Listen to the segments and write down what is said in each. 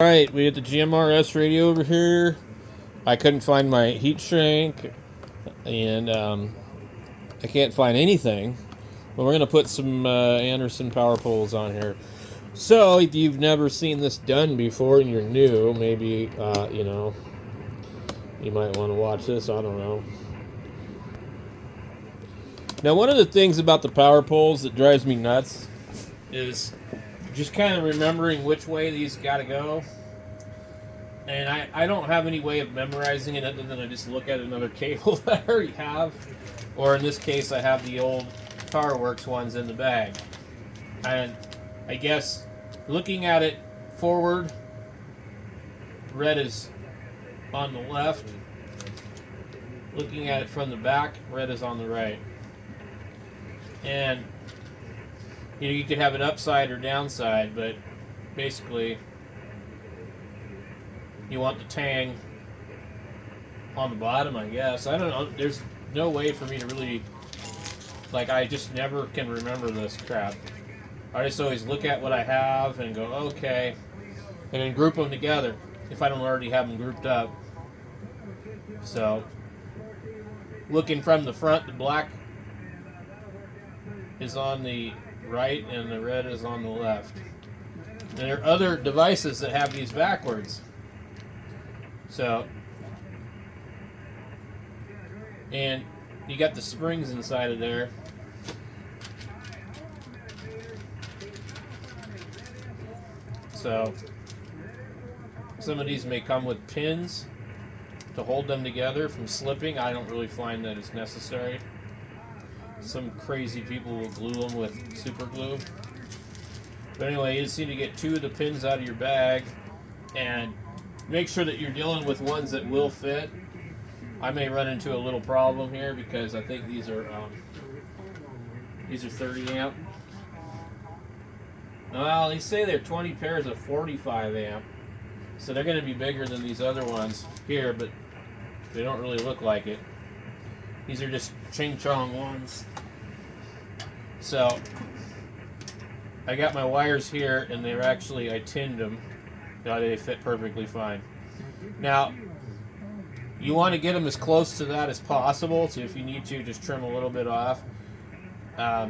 Alright, we got the gmrs radio over here. I couldn't find my heat shrink, and I can't find anything. But we're going to put some Anderson power poles on here. So, if you've never seen this done before and you're new, maybe, you might want to watch this. I don't know. Now, one of the things about the power poles that drives me nuts is just kind of remembering which way these got to go. And I don't have any way of memorizing it other than I just look at another cable that I already have. Or in this case, I have the old PowerWorks ones in the bag. And I guess looking at it forward, red is on the left. Looking at it from the back, red is on the right. And you could have it upside or downside, but basically you want the tang on the bottom, I guess. I don't know. There's no way for me to really, I just never can remember this crap. I just always look at what I have and go, okay, and then group them together if I don't already have them grouped up. So, looking from the front, the black is on the right and the red is on the left. And there are other devices that have these backwards. So, and you got the springs inside of there. So, some of these may come with pins to hold them together from slipping. I don't really find that it's necessary. Some crazy people will glue them with super glue. But anyway, you just need to get 2 of the pins out of your bag and make sure that you're dealing with ones that will fit. I may run into a little problem here because I think these are 30 amp. Well, they say they're 20 pairs of 45 amp, so they're going to be bigger than these other ones here, but they don't really look like it. These are just ching chong ones. So I got my wires here, and they're actually, I tinned them. They fit perfectly fine. Now, you want to get them as close to that as possible, so if you need to, just trim a little bit off. But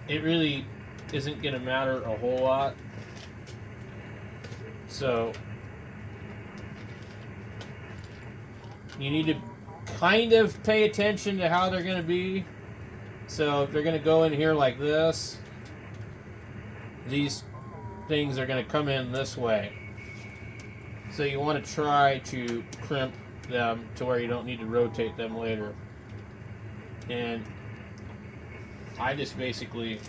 it really isn't going to matter a whole lot. So, you need to kind of pay attention to how they're going to be. So, if they're going to go in here like this, these things are going to come in this way. So you want to try to crimp them to where you don't need to rotate them later. And I just basically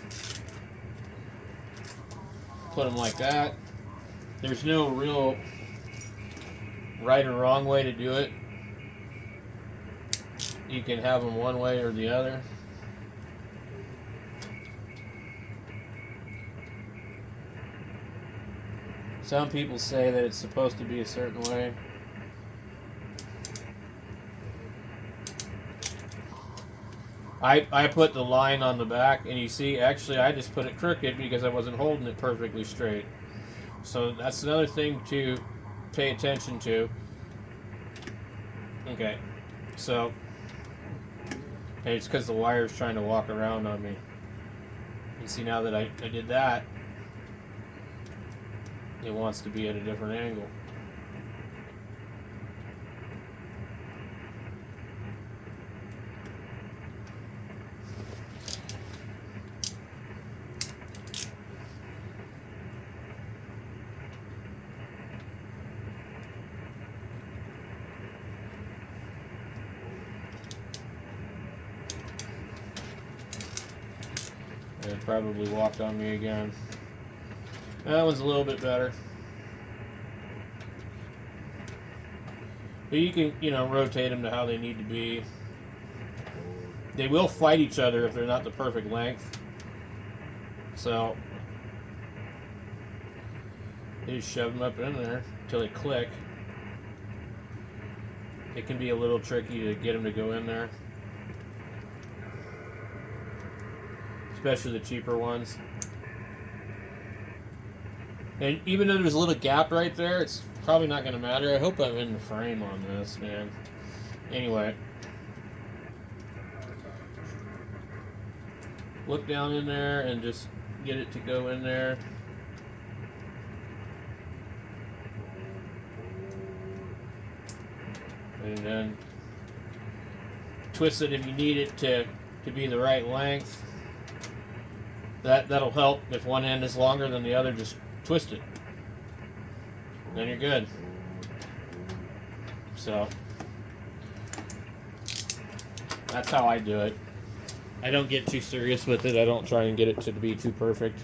put them like that. There's no real right or wrong way to do it. You can have them one way or the other. Some people say that it's supposed to be a certain way. I put the line on the back, and you see, actually I just put it crooked because I wasn't holding it perfectly straight. So that's another thing to pay attention to. Okay, so, and it's because the wire's trying to walk around on me. You see now that I did that, it wants to be at a different angle. It probably walked on me again. That one's a little bit better. But you can, rotate them to how they need to be. They will fight each other if they're not the perfect length. So, you just shove them up in there until they click. It can be a little tricky to get them to go in there. Especially the cheaper ones. And even though there's a little gap right there, it's probably not going to matter. I hope I'm in the frame on this, man. Anyway. Look down in there and just get it to go in there. And then twist it if you need it to be the right length. That'll help. If one end is longer than the other, just twist it. Then you're good. So that's how I do it. I don't get too serious with it. I don't try and get it to be too perfect.